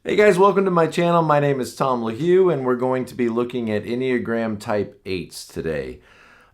Hey guys, welcome to my channel. My name is Tom LaHue, and we're going to be looking at Enneagram Type Eights today.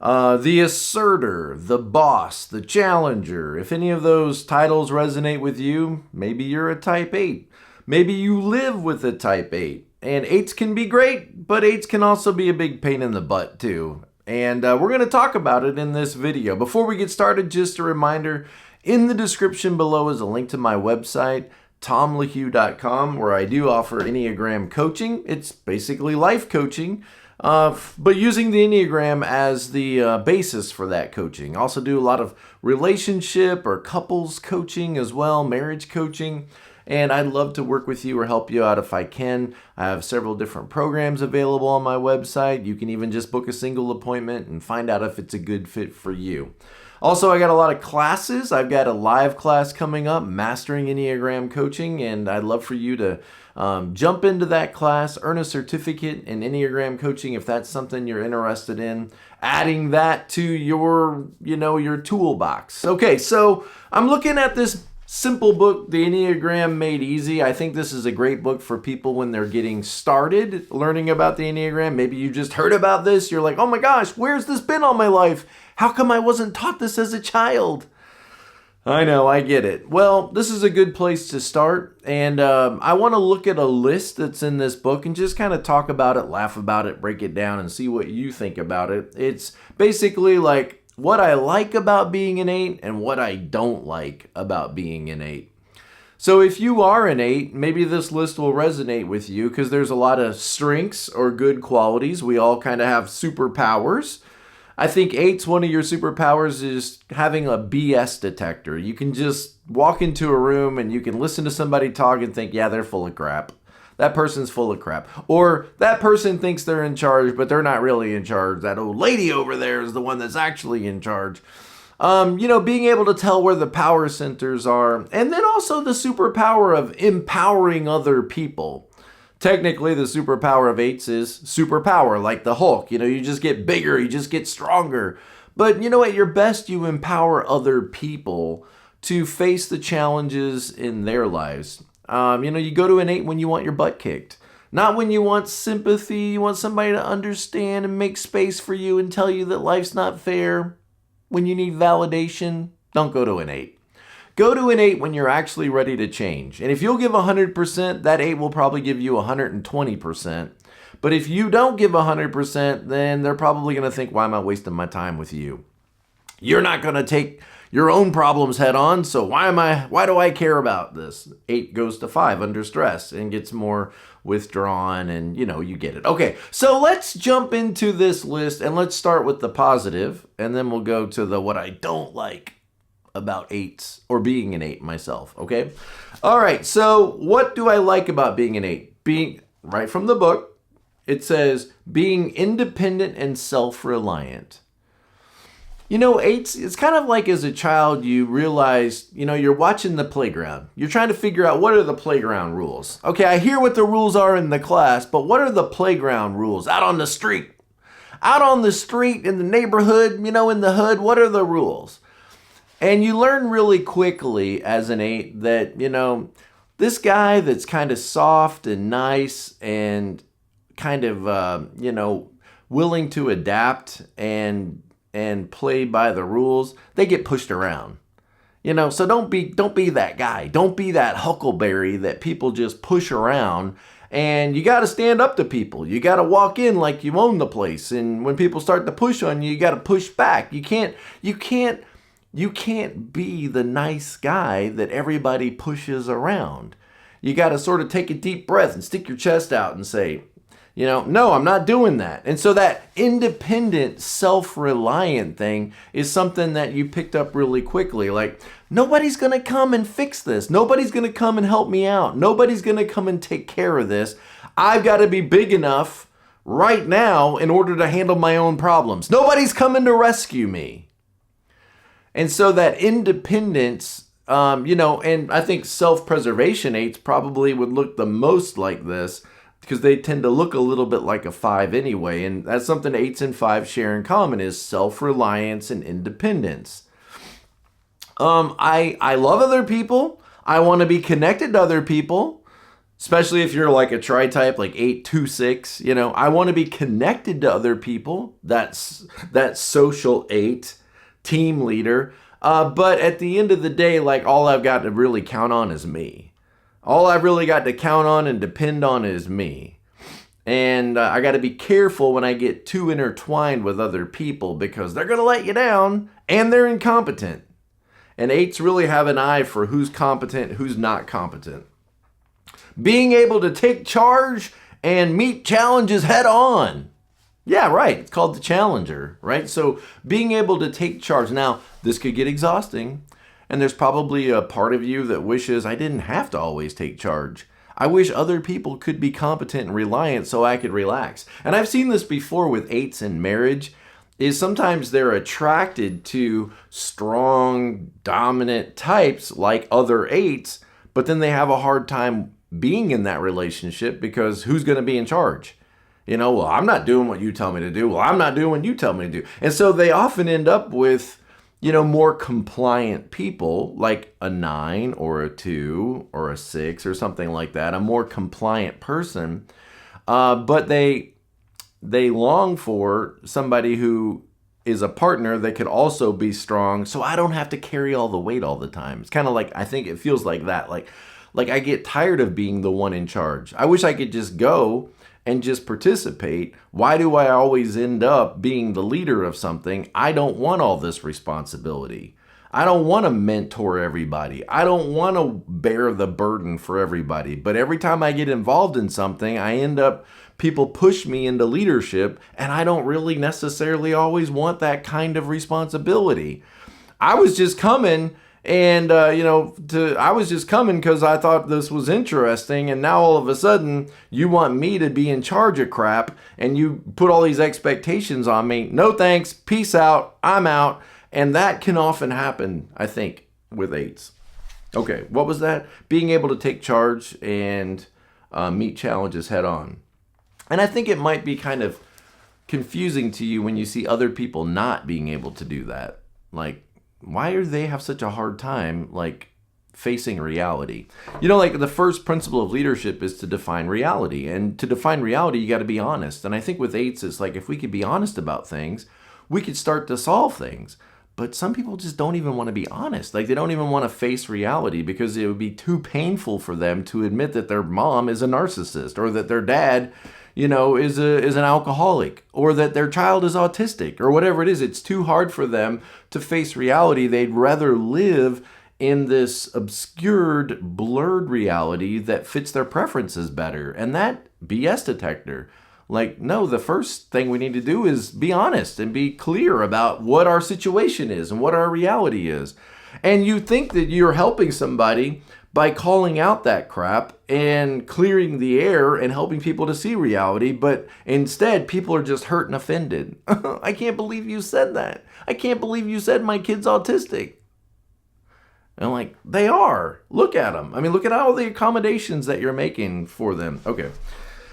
The asserter, the boss, the challenger. If any of those titles resonate with you, maybe you're a Type 8. Maybe you live with a Type 8. And 8s can be great, but 8s can also be a big pain in the butt too. And we're going to talk about it in this video. Before we get started, just a reminder, in the description below is a link to my website, tomlahue.com, where I do offer Enneagram coaching. It's basically life coaching, but using the Enneagram as the basis for that coaching. Also do a lot of relationship or couples coaching as well, marriage coaching. And I'd love to work with you or help you out if I can. I have several different programs available on my website. You can even just book a single appointment and find out if it's a good fit for you. Also, I got a lot of classes. I've got a live class coming up, Mastering Enneagram Coaching, and I'd love for you to jump into that class, earn a certificate in Enneagram Coaching if that's something you're interested in, adding that to your toolbox. Okay, so I'm looking at this simple book, The Enneagram Made Easy. I think this is a great book for people when they're getting started learning about the Enneagram. Maybe you just heard about this. You're like, oh my gosh, where's this been all my life? How come I wasn't taught this as a child? I know, I get it. Well, this is a good place to start. And I want to look at a list that's in this book and just kind of talk about it, laugh about it, break it down, and see what you think about it. It's basically like what I like about being an 8 and what I don't like about being an 8. So if you are an 8, maybe this list will resonate with you because there's a lot of strengths or good qualities. We all kind of have superpowers. I think 8's one of your superpowers is having a BS detector. You can just walk into a room and you can listen to somebody talk and think, yeah, they're full of crap. That person's full of crap. Or that person thinks they're in charge, but they're not really in charge. That old lady over there is the one that's actually in charge. Being able to tell where the power centers are. And then also the superpower of empowering other people. Technically, the superpower of 8s is superpower, like the Hulk. You just get bigger, you just get stronger. But at your best, you empower other people to face the challenges in their lives. You go to an 8 when you want your butt kicked. Not when you want sympathy, you want somebody to understand and make space for you and tell you that life's not fair. When you need validation, don't go to an 8. Go to an 8 when you're actually ready to change. And if you'll give 100%, that 8 will probably give you 120%. But if you don't give 100%, then they're probably going to think, why am I wasting my time with you? You're not going to take your own problems head on, so why do I care about this? 8 goes to 5 under stress and gets more withdrawn, and you get it. Okay, so let's jump into this list and let's start with the positive, and then we'll go to the what I don't like about 8s or being an 8 myself, okay? All right, so what do I like about being an 8? Being, right from the book, it says being independent and self-reliant. 8s, it's kind of like as a child you realize, you're watching the playground. You're trying to figure out what are the playground rules. Okay, I hear what the rules are in the class, but what are the playground rules out on the street? Out on the street, in the neighborhood, in the hood, what are the rules? And you learn really quickly as an 8 that, this guy that's kind of soft and nice and kind of, willing to adapt and play by the rules, they get pushed around. So don't be that guy. Don't be that huckleberry that people just push around. And you got to stand up to people. You got to walk in like you own the place. And when people start to push on you, you got to push back. You can't be the nice guy that everybody pushes around. You got to sort of take a deep breath and stick your chest out and say, no, I'm not doing that. And so that independent, self-reliant thing is something that you picked up really quickly. Like, nobody's going to come and fix this. Nobody's going to come and help me out. Nobody's going to come and take care of this. I've got to be big enough right now in order to handle my own problems. Nobody's coming to rescue me. And so that independence, and I think self-preservation 8s probably would look the most like this because they tend to look a little bit like a 5 anyway. And that's something 8s and 5s share in common is self-reliance and independence. I love other people. I want to be connected to other people. Especially if you're like a tri-type, like 826, I want to be connected to other people. That's that social 8, team leader. But at the end of the day, like all I've got to really count on is me. All I've really got to count on and depend on is me. And I got to be careful when I get too intertwined with other people because they're going to let you down and they're incompetent. And 8s really have an eye for who's competent, who's not competent. Being able to take charge and meet challenges head on. Yeah, right. It's called the challenger, right? So being able to take charge. Now, this could get exhausting. And there's probably a part of you that wishes I didn't have to always take charge. I wish other people could be competent and reliant so I could relax. And I've seen this before with 8s in marriage, is sometimes they're attracted to strong, dominant types like other 8s, but then they have a hard time being in that relationship because who's going to be in charge? Well, I'm not doing what you tell me to do. Well, I'm not doing what you tell me to do. And so they often end up with, more compliant people like a 9 or a 2 or a 6 or something like that, a more compliant person. But they long for somebody who is a partner that could also be strong so I don't have to carry all the weight all the time. It's kind of like, I think it feels like that. Like I get tired of being the one in charge. I wish I could just go and just participate. Why do I always end up being the leader of something? I don't want all this responsibility. I don't want to mentor everybody. I don't want to bear the burden for everybody. But every time I get involved in something, I end up, people push me into leadership, and I don't really necessarily always want that kind of responsibility. I was just coming and, I was just coming because I thought this was interesting. And now all of a sudden you want me to be in charge of crap and you put all these expectations on me. No thanks. Peace out. I'm out. And that can often happen, I think, with 8s. Okay, what was that? Being able to take charge and meet challenges head on. And I think it might be kind of confusing to you when you see other people not being able to do that. Like, why do they have such a hard time, facing reality? The first principle of leadership is to define reality. And to define reality, you got to be honest. And I think with 8s, it's like if we could be honest about things, we could start to solve things. But some people just don't even want to be honest. They don't even want to face reality because it would be too painful for them to admit that their mom is a narcissist or that their dad, is an alcoholic or that their child is autistic or whatever it is. It's too hard for them to face reality. They'd rather live in this obscured, blurred reality that fits their preferences better. And that BS detector. No, the first thing we need to do is be honest and be clear about what our situation is and what our reality is. And you think that you're helping somebody by calling out that crap and clearing the air and helping people to see reality, but instead people are just hurt and offended. I can't believe you said that. I can't believe you said my kid's autistic. And I'm like, they are. Look at them. I mean, look at all the accommodations that you're making for them. Okay.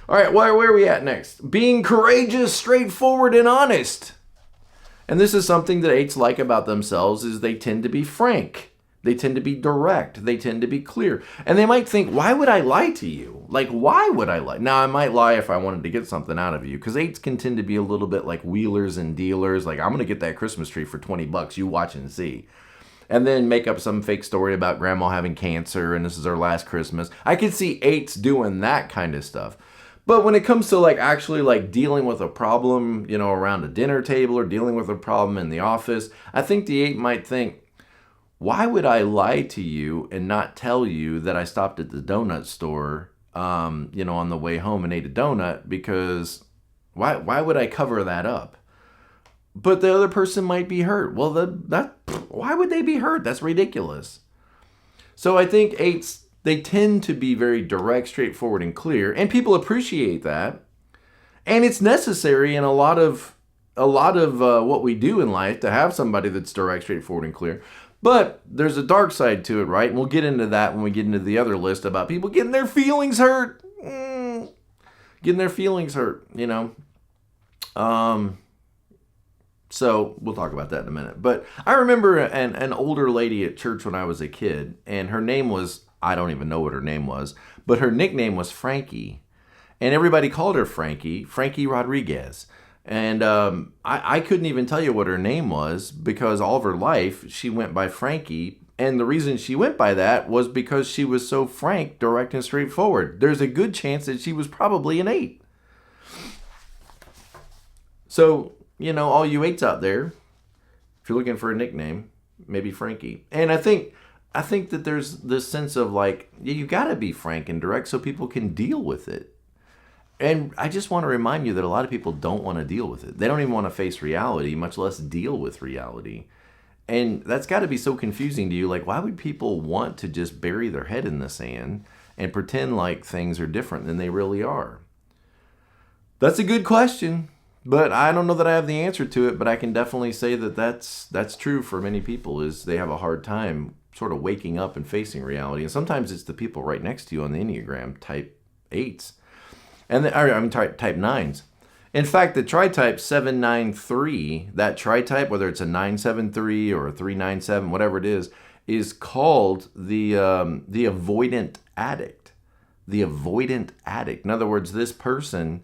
All right, where are we at next? Being courageous, straightforward, and honest. And this is something that 8s like about themselves is they tend to be frank. They tend to be direct. They tend to be clear. And they might think, why would I lie to you? Why would I lie? Now, I might lie if I wanted to get something out of you because 8s can tend to be a little bit like wheelers and dealers. I'm going to get that Christmas tree for $20. You watch and see. And then make up some fake story about grandma having cancer and this is her last Christmas. I could see 8s doing that kind of stuff. But when it comes to actually dealing with a problem, around a dinner table or dealing with a problem in the office, I think the 8 might think, why would I lie to you and not tell you that I stopped at the donut store, on the way home and ate a donut? Because why would I cover that up? But the other person might be hurt. Well, why would they be hurt? That's ridiculous. So I think 8s, they tend to be very direct, straightforward, and clear, and people appreciate that. And it's necessary in a lot of what we do in life to have somebody that's direct, straightforward, and clear. But there's a dark side to it, right? And we'll get into that when we get into the other list about people getting their feelings hurt. Getting their feelings hurt, So we'll talk about that in a minute. But I remember an older lady at church when I was a kid, and her name was, I don't even know what her name was, but her nickname was Frankie. And everybody called her Frankie Rodriguez. And I couldn't even tell you what her name was because all of her life she went by Frankie. And the reason she went by that was because she was so frank, direct, and straightforward. There's a good chance that she was probably an 8. So, all you 8s out there, if you're looking for a nickname, maybe Frankie. And I think that there's this sense of like, you got to be frank and direct so people can deal with it. And I just want to remind you that a lot of people don't want to deal with it. They don't even want to face reality, much less deal with reality. And that's got to be so confusing to you. Like, why would people want to just bury their head in the sand and pretend like things are different than they really are? That's a good question, but I don't know that I have the answer to it. But I can definitely say that that's true for many people, is they have a hard time sort of waking up and facing reality. And sometimes it's the people right next to you on the Enneagram Type 8s. And type 9s. In fact, the tri-type 793, that tri-type, whether it's a 973 or a 397, whatever it is called the avoidant addict. The avoidant addict. In other words, this person,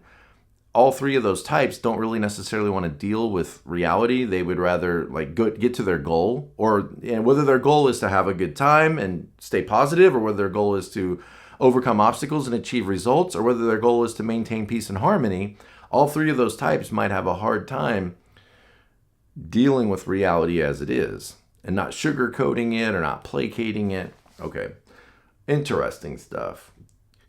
all three of those types don't really necessarily want to deal with reality. They would rather get to their goal, and whether their goal is to have a good time and stay positive, or whether their goal is to overcome obstacles and achieve results, or whether their goal is to maintain peace and harmony. All three of those types might have a hard time dealing with reality as it is and not sugarcoating it or not placating it. Okay, interesting stuff.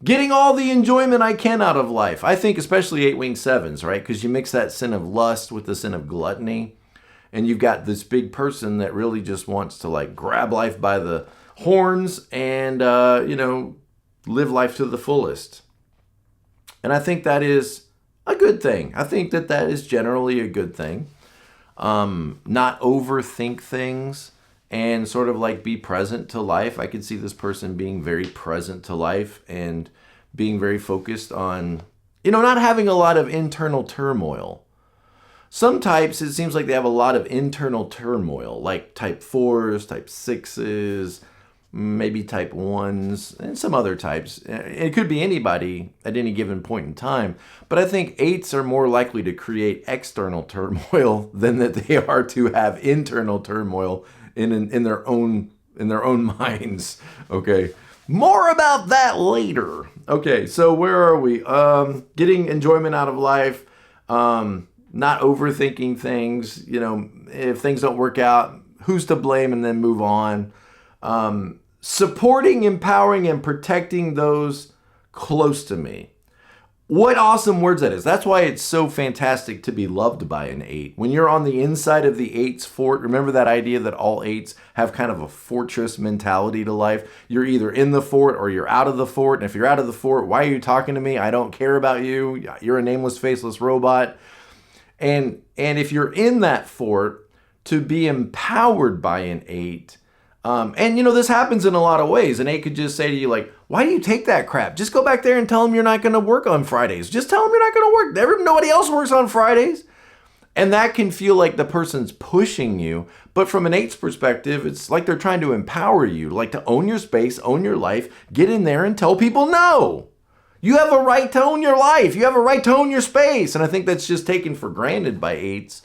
Getting all the enjoyment I can out of life. I think especially 8-wing 7s, right? Because you mix that sin of lust with the sin of gluttony, and you've got this big person that really just wants to grab life by the horns and, live life to the fullest. And I think that is a good thing. I think that is generally a good thing. Not overthink things and sort of be present to life. I could see this person being very present to life and being very focused on, not having a lot of internal turmoil. Some types, it seems like they have a lot of internal turmoil, like type 4s, type 6s, maybe type 1s, and some other types. It could be anybody at any given point in time, but I think 8s are more likely to create external turmoil than that they are to have internal turmoil in their own minds. Okay, more about that later. Okay, so where are we? Getting enjoyment out of life, not overthinking things. If things don't work out, who's to blame, and then move on. Supporting, empowering, and protecting those close to me. What awesome words that is. That's why it's so fantastic to be loved by an 8. When you're on the inside of the 8's fort, remember that idea that all 8s have kind of a fortress mentality to life? You're either in the fort or you're out of the fort. And if you're out of the fort, why are you talking to me? I don't care about you. You're a nameless, faceless robot. And if you're in that fort, to be empowered by an 8, and this happens in a lot of ways. An 8 could just say to you, why do you take that crap? Just go back there and tell them you're not going to work on Fridays. Just tell them you're not going to work. Nobody else works on Fridays. And that can feel like the person's pushing you. But from an 8's perspective, it's like they're trying to empower you, to own your space, own your life, get in there and tell people no. You have a right to own your life. You have a right to own your space. And I think that's just taken for granted by 8's,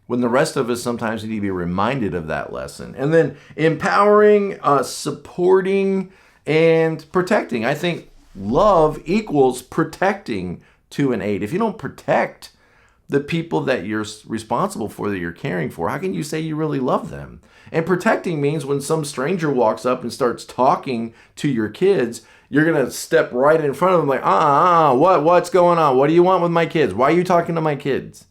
when the rest of us sometimes need to be reminded of that lesson. And then empowering, supporting, and protecting. I think love equals protecting to an 8. If you don't protect the people that you're responsible for, that you're caring for, how can you say you really love them? And protecting means when some stranger walks up and starts talking to your kids, you're going to step right in front of them what's going on? What do you want with my kids? Why are you talking to my kids?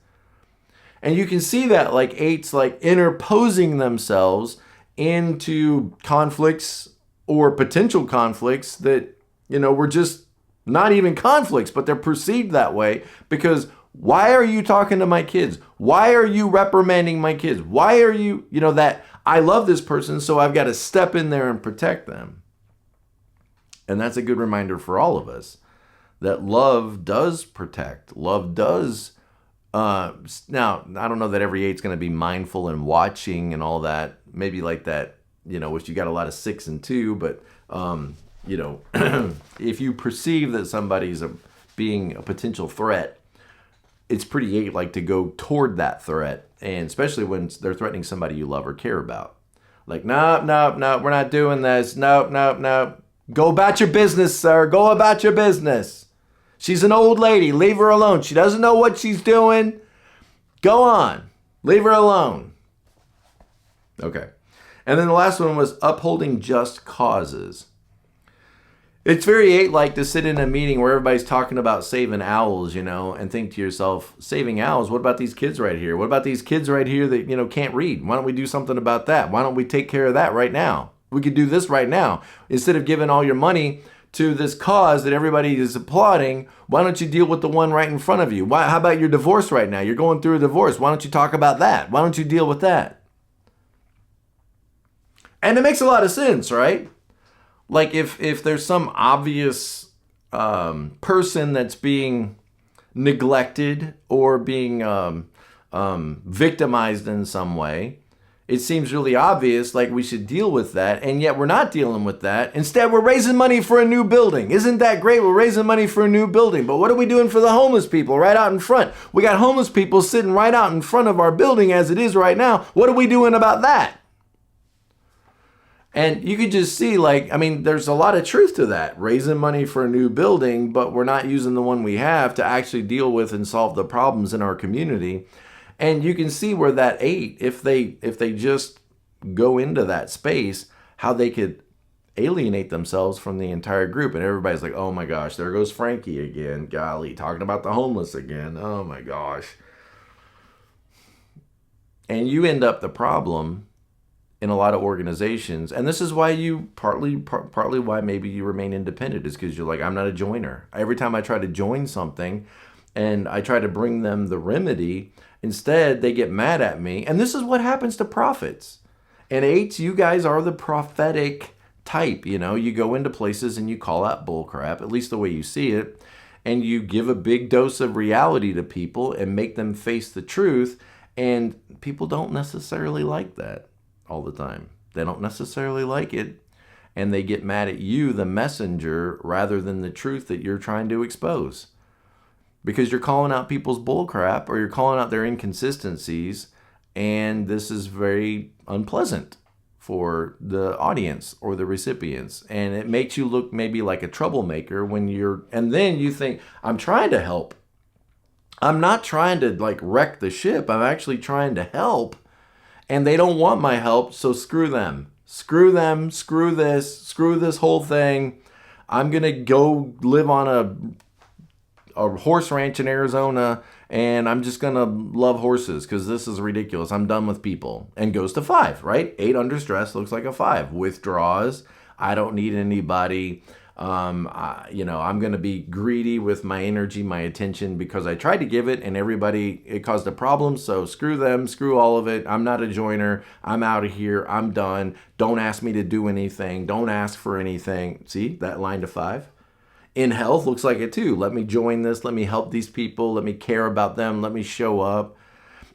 And you can see that 8's interposing themselves into conflicts or potential conflicts that, were just not even conflicts, but they're perceived that way because why are you talking to my kids? Why are you reprimanding my kids? Why are you, that I love this person, so I've got to step in there and protect them. And that's a good reminder for all of us that love does protect. Love does. Now, I don't know that every 8's going to be mindful and watching and all that. Maybe like that, which you got a lot of 6 and 2, but if you perceive that somebody's being a potential threat, it's pretty 8 to go toward that threat, and especially when they're threatening somebody you love or care about. Like, nope, nope, nope, we're not doing this. Nope, nope, nope. Go about your business, sir. Go about your business. She's an old lady. Leave her alone. She doesn't know what she's doing. Go on. Leave her alone. Okay. And then the last one was upholding just causes. It's very 8 to sit in a meeting where everybody's talking about saving owls, and think to yourself, saving owls, what about these kids right here? What about these kids right here that, can't read? Why don't we do something about that? Why don't we take care of that right now? We could do this right now. Instead of giving all your money to this cause that everybody is applauding, why don't you deal with the one right in front of you? How about your divorce right now? You're going through a divorce. Why don't you talk about that? Why don't you deal with that? And it makes a lot of sense, right? Like if there's some obvious person that's being neglected or being victimized in some way, it seems really obvious like we should deal with that, and yet we're not dealing with that. Instead, we're raising money for a new building. Isn't that great? We're raising money for a new building. But what are we doing for the homeless people right out in front? We got homeless people sitting right out in front of our building as it is right now. What are we doing about that? And you could just see, there's a lot of truth to that. Raising money for a new building, but we're not using the one we have to actually deal with and solve the problems in our community. And you can see where that 8, if they just go into that space, how they could alienate themselves from the entire group. And everybody's like, oh my gosh, there goes Frankie again. Golly, talking about the homeless again. Oh my gosh. And you end up the problem in a lot of organizations, and this is why you partly why maybe you remain independent, is because you're like, I'm not a joiner. Every time I try to join something and I try to bring them the remedy, instead they get mad at me. And this is what happens to prophets. And 8s, you guys are the prophetic type. You go into places and you call out bullcrap, at least the way you see it, and you give a big dose of reality to people and make them face the truth. And people don't necessarily like that all the time. They don't necessarily like it, and they get mad at you, the messenger, rather than the truth that you're trying to expose. Because you're calling out people's bullcrap, or you're calling out their inconsistencies, and this is very unpleasant for the audience or the recipients. And it makes you look maybe like a troublemaker and then you think, I'm trying to help. I'm not trying to wreck the ship. I'm actually trying to help. And they don't want my help, so screw them. Screw them, screw this whole thing. I'm going to go live on a horse ranch in Arizona, and I'm just going to love horses because this is ridiculous. I'm done with people. And goes to 5, right? 8 under stress looks like a 5. Withdraws. I don't need anybody. I'm going to be greedy with my energy, my attention, because I tried to give it and it caused a problem. So screw them, screw all of it. I'm not a joiner. I'm out of here. I'm done. Don't ask me to do anything. Don't ask for anything. See that line to 5? In health looks like it too. Let me join this. Let me help these people. Let me care about them. Let me show up.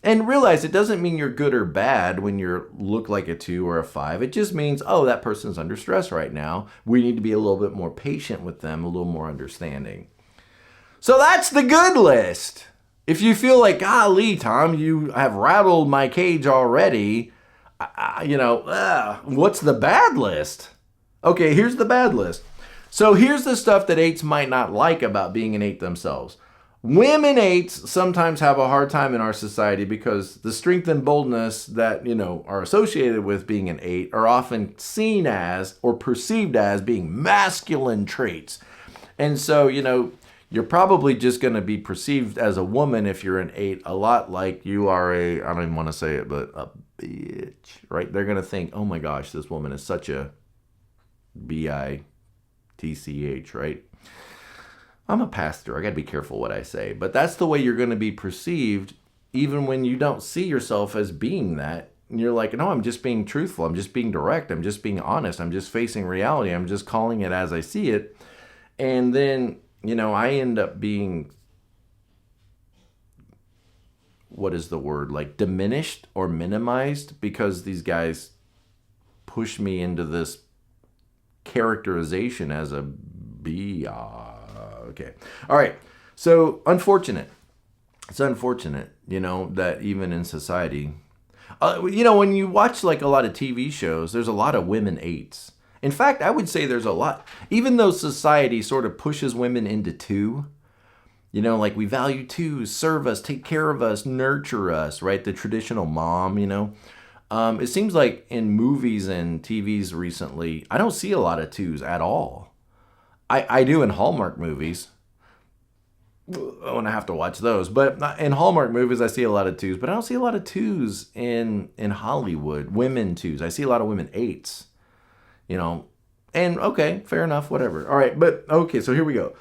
And realize it doesn't mean you're good or bad when you look like a 2 or a 5. It just means, oh, that person's under stress right now. We need to be a little bit more patient with them, a little more understanding. So that's the good list. If you feel like, golly, Tom, you have rattled my cage already, what's the bad list? Okay, here's the bad list. So here's the stuff that 8s might not like about being an 8 themselves. Women 8s sometimes have a hard time in our society because the strength and boldness that, are associated with being an 8 are often seen as or perceived as being masculine traits. And so, you're probably just going to be perceived as a woman if you're an 8 a lot like you are I don't even want to say it, but a bitch, right? They're going to think, oh my gosh, this woman is such a bitch, right? I'm a pastor. I got to be careful what I say. But that's the way you're going to be perceived even when you don't see yourself as being that. And you're like, no, I'm just being truthful. I'm just being direct. I'm just being honest. I'm just facing reality. I'm just calling it as I see it. And then, I end up being, what is the word? Diminished or minimized because these guys push me into this characterization as a B. Okay. All right. So unfortunate. It's unfortunate, that even in society, when you watch like a lot of TV shows, there's a lot of women eights. In fact, I would say there's a lot, even though society sort of pushes women into two, like we value twos, serve us, take care of us, nurture us, right? The traditional mom, it seems like in movies and TVs recently, I don't see a lot of twos at all. I do in Hallmark movies when I have to watch those. But in Hallmark movies, I see a lot of twos, but I don't see a lot of twos in Hollywood. Women twos. I see a lot of women eights, and okay, fair enough, whatever. All right, but okay, so here we go.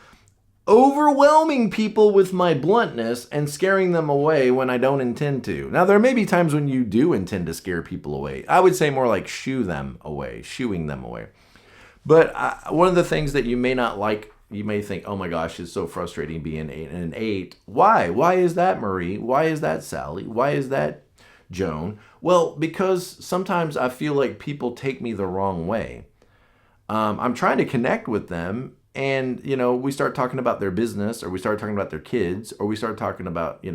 Overwhelming people with my bluntness and scaring them away when I don't intend to. Now, there may be times when you do intend to scare people away. I would say more like shooing them away. But one of the things that you may not like, you may think, oh my gosh, it's so frustrating being an eight. Why? Why is that, Marie? Why is that, Sally? Why is that, Joan? Well, because sometimes I feel like people take me the wrong way. I'm trying to connect with them, and, we start talking about their business, or we start talking about their kids, or we start talking about,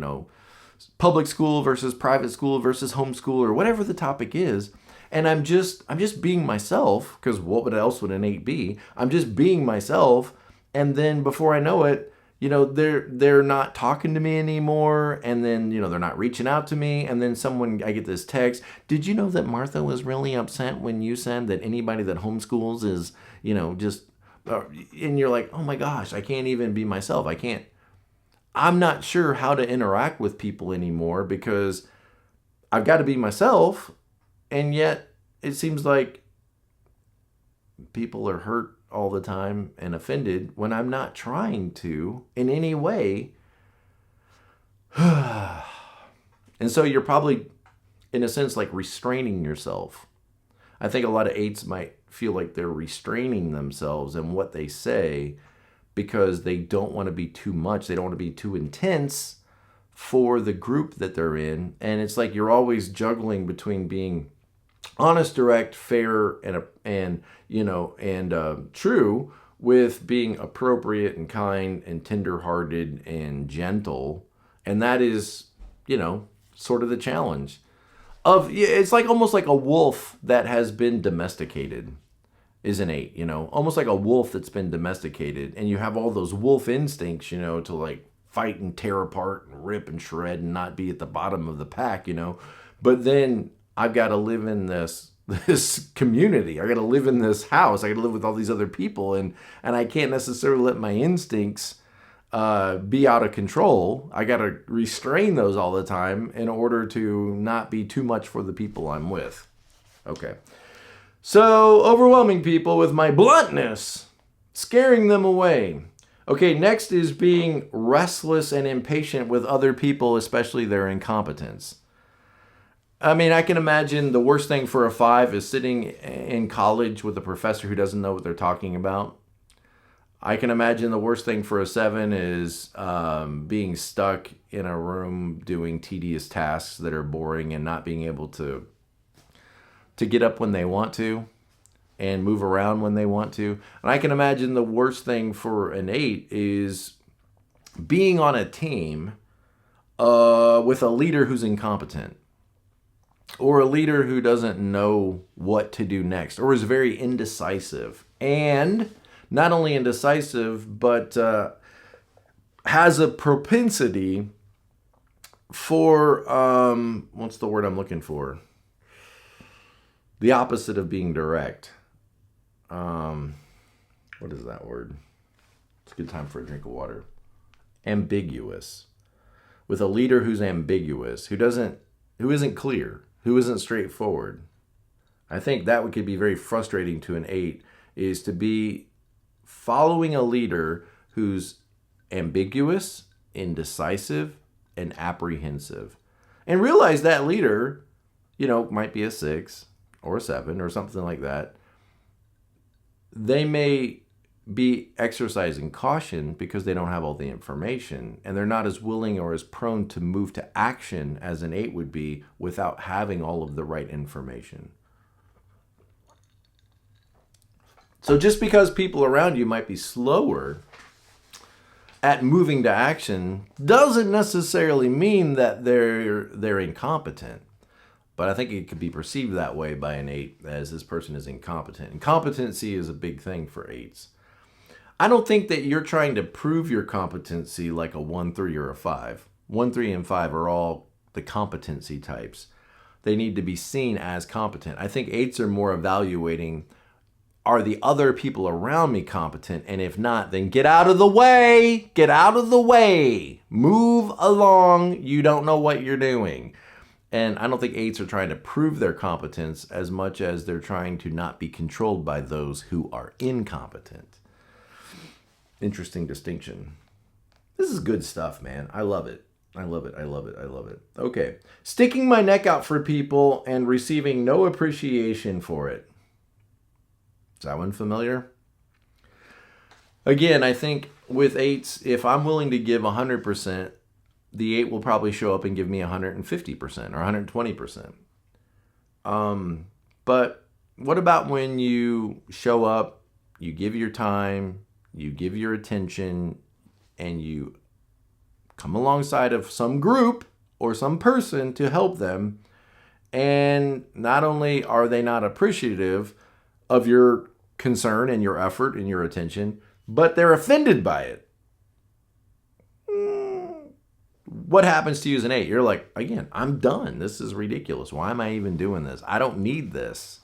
public school versus private school versus homeschool, or whatever the topic is. And I'm just being myself, because what else would an 8 be? I'm just being myself, and then before I know it, they're not talking to me anymore, and then they're not reaching out to me, and then I get this text. Did you know that Martha was really upset when you said that anybody that homeschools is just, and you're like, oh my gosh, I can't even be myself. I'm not sure how to interact with people anymore because I've got to be myself. And yet, it seems like people are hurt all the time and offended when I'm not trying to in any way. And so you're probably, in a sense, like restraining yourself. I think a lot of eights might feel like they're restraining themselves in what they say because they don't want to be too much. They don't want to be too intense for the group that they're in. And it's like you're always juggling between being honest, direct, fair, and true, with being appropriate and kind and tender-hearted and gentle, and that is, sort of the challenge. It's like almost like a wolf that has been domesticated is an 8. Almost like a wolf that's been domesticated, and you have all those wolf instincts, to like fight and tear apart and rip and shred and not be at the bottom of the pack, But then I've got to live in this community. I got to live in this house. I got to live with all these other people, and I can't necessarily let my instincts be out of control. I got to restrain those all the time in order to not be too much for the people I'm with. Okay. So, overwhelming people with my bluntness, scaring them away. Okay, next is being restless and impatient with other people, especially their incompetence. I mean, I can imagine the worst thing for a 5 is sitting in college with a professor who doesn't know what they're talking about. I can imagine the worst thing for a 7 is being stuck in a room doing tedious tasks that are boring and not being able to get up when they want to and move around when they want to. And I can imagine the worst thing for an 8 is being on a team with a leader who's incompetent, or a leader who doesn't know what to do next, or is very indecisive. And not only indecisive, but has a propensity for, what's the word I'm looking for? The opposite of being direct. What is that word? It's a good time for a drink of water. Ambiguous. With a leader who's ambiguous, who isn't clear, who isn't straightforward. I think that could be very frustrating to an 8, is to be following a leader who's ambiguous, indecisive, and apprehensive. And realize that leader, might be a 6 or a 7 or something like that. They may be exercising caution because they don't have all the information, and they're not as willing or as prone to move to action as an 8 would be without having all of the right information. So just because people around you might be slower at moving to action doesn't necessarily mean that they're incompetent. But I think it could be perceived that way by an 8 as this person is incompetent. And competency is a big thing for 8s. I don't think that you're trying to prove your competency like a 1, 3, or a 5. 1, 3, and 5 are all the competency types. They need to be seen as competent. I think 8s are more evaluating, are the other people around me competent? And if not, then get out of the way. Get out of the way. Move along. You don't know what you're doing. And I don't think 8s are trying to prove their competence as much as they're trying to not be controlled by those who are incompetent. Interesting distinction. This is good stuff, man. I love it. I love it. I love it. I love it. Okay. Sticking my neck out for people and receiving no appreciation for it. Is that one familiar? Again, I think with 8s, if I'm willing to give 100%, the 8 will probably show up and give me 150% or 120%. But what about when you show up, you give your time, you give your attention, and you come alongside of some group or some person to help them, and not only are they not appreciative of your concern and your effort and your attention, but they're offended by it. What happens to you as an 8? You're like, again, I'm done. This is ridiculous. Why am I even doing this? I don't need this.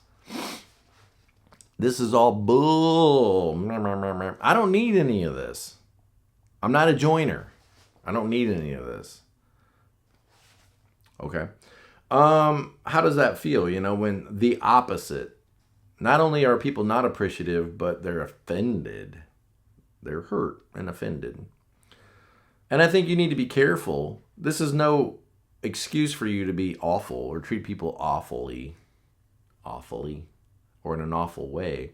This is all bull. I don't need any of this. I'm not a joiner. I don't need any of this. Okay. How does that feel? You know, when the opposite, not only are people not appreciative, but they're offended. They're hurt and offended. And I think you need to be careful. This is no excuse for you to be awful or treat people awfully, or in an awful way.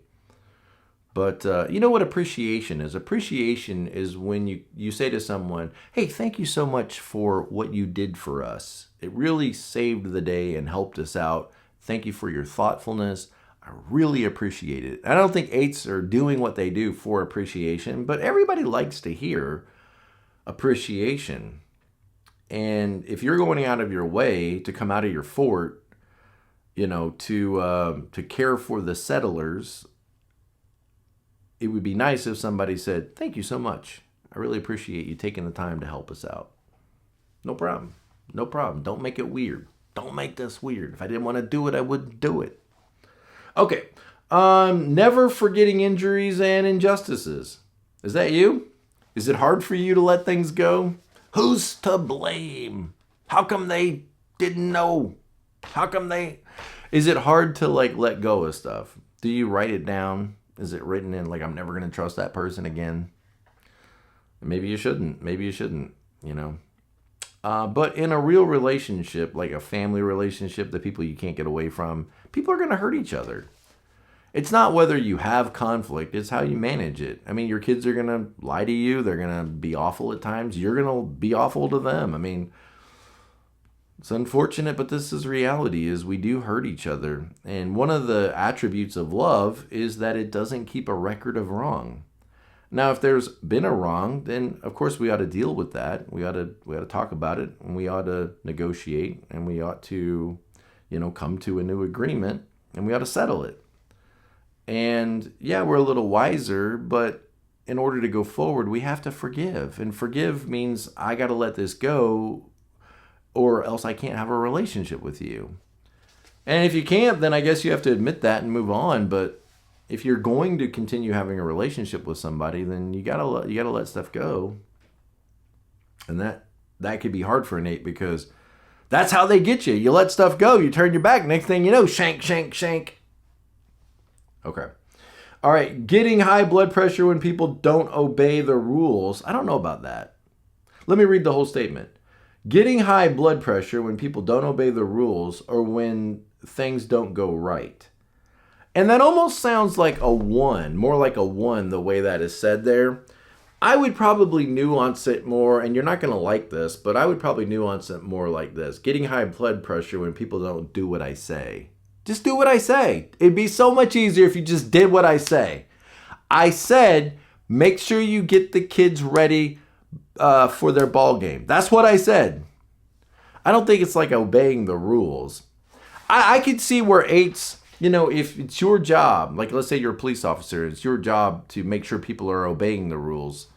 But you know what appreciation is? Appreciation is when you say to someone, hey, thank you so much for what you did for us. It really saved the day and helped us out. Thank you for your thoughtfulness. I really appreciate it. I don't think 8s are doing what they do for appreciation, but everybody likes to hear appreciation. And if you're going out of your way to come out of your fort, you know, to care for the settlers, it would be nice if somebody said, thank you so much. I really appreciate you taking the time to help us out. No problem. No problem. Don't make it weird. Don't make this weird. If I didn't want to do it, I wouldn't do it. Okay. Never forgetting injuries and injustices. Is that you? Is it hard for you to let things go? Who's to blame? How come they didn't know? How come they... Is it hard to let go of stuff? Do you write it down? Is it written in I'm never going to trust that person again? Maybe you shouldn't. Maybe you shouldn't, you know. But in a real relationship, like a family relationship, the people you can't get away from, people are going to hurt each other. It's not whether you have conflict, it's how you manage it. I mean, your kids are going to lie to you. They're going to be awful at times. You're going to be awful to them. I mean, it's unfortunate, but this is reality, is we do hurt each other. And one of the attributes of love is that it doesn't keep a record of wrong. Now, if there's been a wrong, then of course we ought to deal with that. We ought to talk about it, and we ought to negotiate, and we ought to, come to a new agreement, and we ought to settle it. And yeah, we're a little wiser, but in order to go forward, we have to forgive. And forgive means I got to let this go, or else I can't have a relationship with you. And if you can't, then I guess you have to admit that and move on. But if you're going to continue having a relationship with somebody, then you gotta let stuff go. And that could be hard for an 8, because that's how they get you. You let stuff go, you turn your back, next thing you know, shank, shank, shank. Okay. All right. Getting high blood pressure when people don't obey the rules. I don't know about that. Let me read the whole statement. Getting high blood pressure when people don't obey the rules or when things don't go right. And that almost sounds like a 1, more like a 1, the way that is said there. I would probably nuance it more, and you're not going to like this, but I would probably nuance it more like this. Getting high blood pressure when people don't do what I say. Just do what I say. It'd be so much easier if you just did what I say. I said, make sure you get the kids ready for their ball game. That's what I said. I don't think it's like obeying the rules. I could see where 8's, if it's your job, like let's say you're a police officer, it's your job to make sure people are obeying the rules.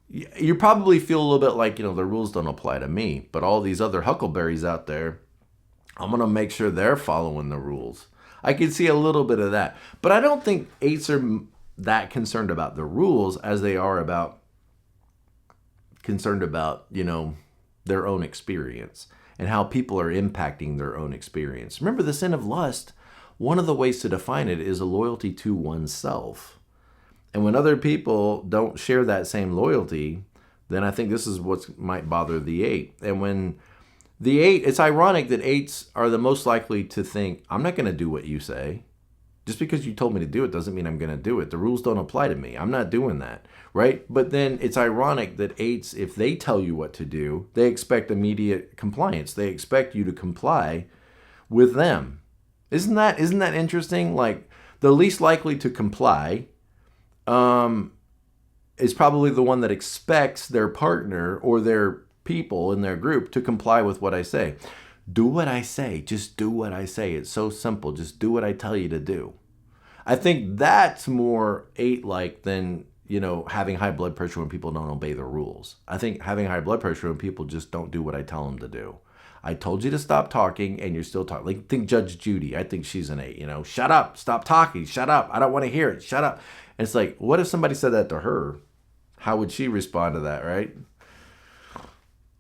You probably feel a little bit like, the rules don't apply to me, but all these other huckleberries out there, I'm going to make sure they're following the rules. I can see a little bit of that. But I don't think 8's are that concerned about the rules as they are concerned about, their own experience and how people are impacting their own experience. Remember, the sin of lust, one of the ways to define it is a loyalty to oneself. And when other people don't share that same loyalty, then I think this is what might bother the 8. And when the 8, it's ironic that 8's are the most likely to think, I'm not going to do what you say. Just because you told me to do it doesn't mean I'm going to do it. The rules don't apply to me. I'm not doing that, right? But then it's ironic that 8's, if they tell you what to do, they expect immediate compliance. They expect you to comply with them. Isn't that interesting? Like, the least likely to comply is probably the one that expects their partner or their people in their group to comply with what I say. Do what I say. Just do what I say. It's so simple. Just do what I tell you to do. I think that's more 8-like than, having high blood pressure when people don't obey the rules. I think having high blood pressure when people just don't do what I tell them to do. I told you to stop talking and you're still talking. Like, think Judge Judy. I think she's an 8, Shut up. Stop talking. Shut up. I don't want to hear it. Shut up. And it's like, what if somebody said that to her? How would she respond to that, right?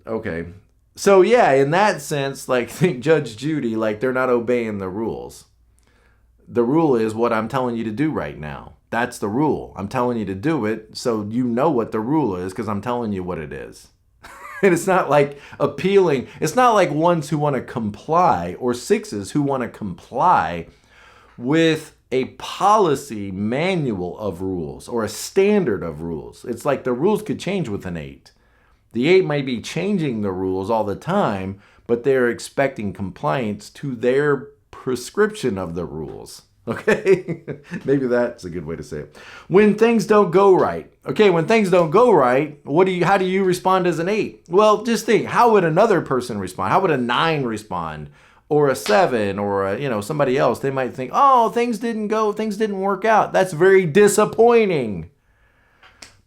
Okay. So yeah, in that sense, like, think Judge Judy, like, they're not obeying the rules. The rule is what I'm telling you to do right now. That's the rule. I'm telling you to do it, so you know what the rule is because I'm telling you what it is. And it's not like appealing. It's not like ones who want to comply or 6's who want to comply with a policy manual of rules or a standard of rules. It's like the rules could change with an 8. The 8 might be changing the rules all the time, but they're expecting compliance to their prescription of the rules. Okay? Maybe that's a good way to say it. When things don't go right. Okay, when things don't go right, how do you respond as an 8? Well, just think, how would another person respond? How would a 9 respond? Or a 7 or somebody else? They might think, oh, things didn't work out. That's very disappointing.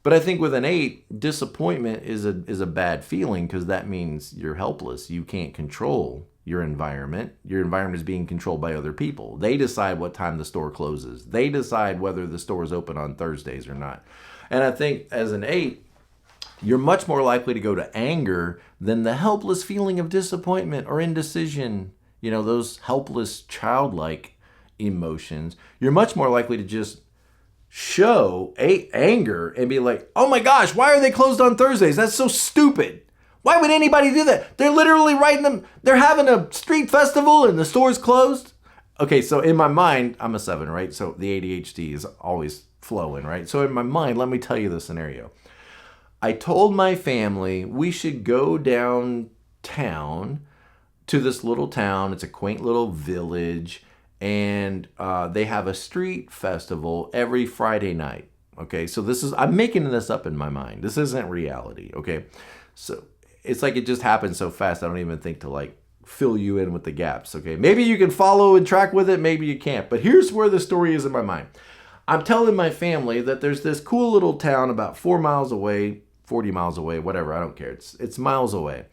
But I think with an 8, disappointment is a bad feeling because that means you're helpless. You can't control your environment. Your environment is being controlled by other people. They decide what time the store closes. They decide whether the store is open on Thursdays or not. And I think as an 8, you're much more likely to go to anger than the helpless feeling of disappointment or indecision. Those helpless, childlike emotions. You're much more likely to just show anger and be like, oh my gosh, why are they closed on Thursdays? That's so stupid. Why would anybody do that? They're literally they're having a street festival and the store's closed. Okay, so in my mind, I'm a 7, right? So the ADHD is always flowing, right? So in my mind, let me tell you the scenario. I told my family we should go downtown to this little town. It's a quaint little village. And they have a street festival every Friday night. Okay, so I'm making this up in my mind. This isn't reality. Okay, so it's like it just happened so fast. I don't even think to like fill you in with the gaps. Okay, maybe you can follow and track with it. Maybe you can't. But here's where the story is in my mind. I'm telling my family that there's this cool little town about 4 miles away, 40 miles away, whatever. I don't care. It's miles away.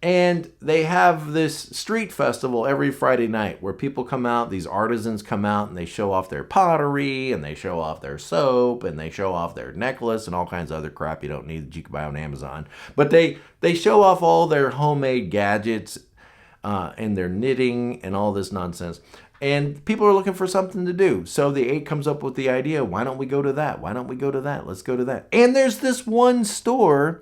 And they have this street festival every Friday night where people come out, these artisans come out and they show off their pottery and they show off their soap and they show off their necklace and all kinds of other crap you don't need that you can buy on Amazon. But they show off all their homemade gadgets and their knitting and all this nonsense. And people are looking for something to do. So the 8 comes up with the idea, why don't we go to that? Why don't we go to that? Let's go to that. And there's this one store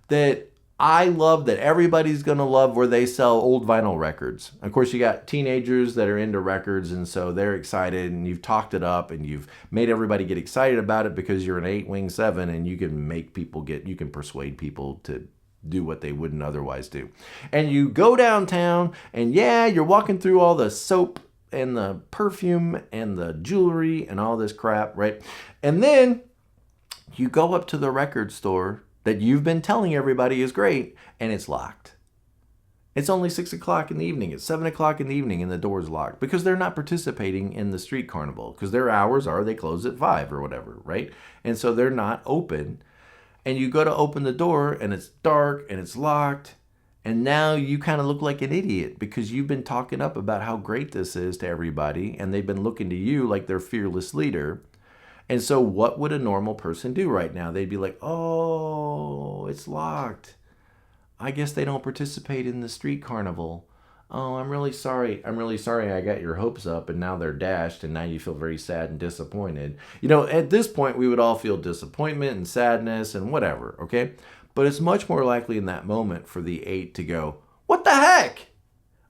that I love that everybody's going to love where they sell old vinyl records. Of course, you got teenagers that are into records, and so they're excited, and you've talked it up, and you've made everybody get excited about it because you're an 8-wing 7, and you can persuade people to do what they wouldn't otherwise do. And you go downtown, and yeah, you're walking through all the soap and the perfume and the jewelry and all this crap, right? And then you go up to the record store that you've been telling everybody is great, and it's locked. It's only 6 o'clock in the evening. It's 7 o'clock in the evening and the door's locked because they're not participating in the street carnival because their hours are they close at 5 or whatever, right? And so they're not open. And you go to open the door and it's dark and it's locked. And now you kind of look like an idiot because you've been talking up about how great this is to everybody. And they've been looking to you like their fearless leader. And so what would a normal person do right now? They'd be like, oh, it's locked. I guess they don't participate in the street carnival. Oh, I'm really sorry. I'm really sorry I got your hopes up and now they're dashed and now you feel very sad and disappointed. You know, at this point, we would all feel disappointment and sadness and whatever, okay? But it's much more likely in that moment for the 8 to go, what the heck?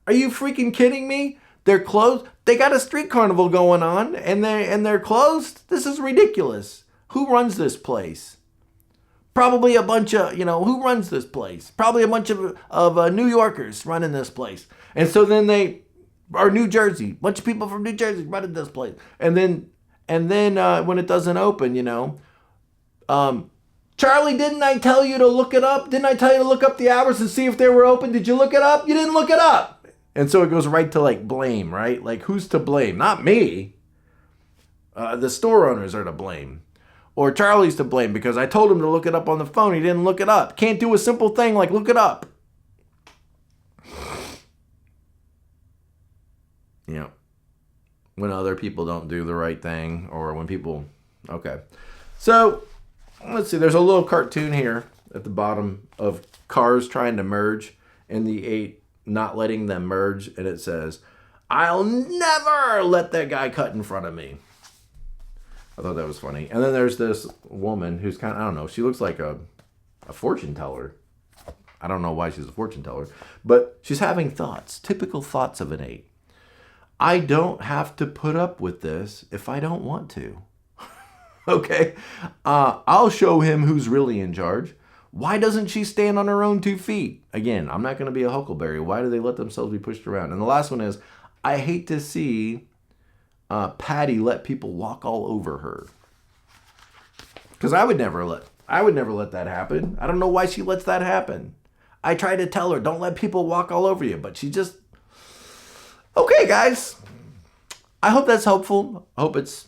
Are you freaking kidding me? They're closed. They got a street carnival going on and they're closed? This is ridiculous. Who runs this place? Probably a bunch of, who runs this place? Probably a bunch of New Yorkers running this place. And so then they are New Jersey. Bunch of people from New Jersey running this place. And then when it doesn't open, Charlie, didn't I tell you to look it up? Didn't I tell you to look up the hours and see if they were open? Did you look it up? You didn't look it up. And so it goes right to like blame, right? Like who's to blame? Not me. The store owners are to blame. Or Charlie's to blame because I told him to look it up on the phone. He didn't look it up. Can't do a simple thing like look it up. When other people don't do the right thing or when people... Okay. So, let's see. There's a little cartoon here at the bottom of cars trying to merge and the 8 not letting them merge. And it says, I'll never let that guy cut in front of me. I thought that was funny. And then there's this woman who's kind of, I don't know, she looks like a fortune teller. I don't know why she's a fortune teller. But she's having thoughts, typical thoughts of an 8. I don't have to put up with this if I don't want to. Okay? I'll show him who's really in charge. Why doesn't she stand on her own 2 feet? Again, I'm not going to be a huckleberry. Why do they let themselves be pushed around? And the last one is, I hate to see... Patty let people walk all over her. Because I would never let that happen. I don't know why she lets that happen. I try to tell her, don't let people walk all over you, but she just... Okay, guys. I hope that's helpful. I hope it's,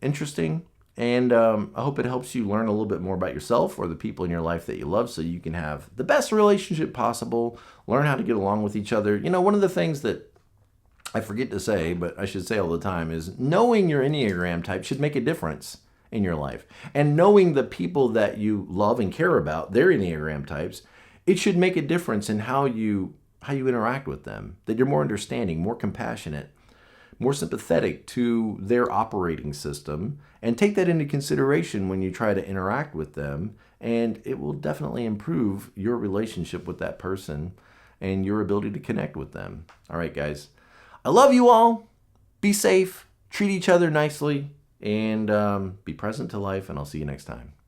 interesting. And I hope it helps you learn a little bit more about yourself or the people in your life that you love so you can have the best relationship possible, learn how to get along with each other. One of the things that I forget to say, but I should say all the time, is knowing your Enneagram type should make a difference in your life. And knowing the people that you love and care about, their Enneagram types, it should make a difference in how you interact with them. That you're more understanding, more compassionate, more sympathetic to their operating system, and take that into consideration when you try to interact with them. And it will definitely improve your relationship with that person and your ability to connect with them. All right, guys. I love you all. Be safe. Treat each other nicely. And be present to life. And I'll see you next time.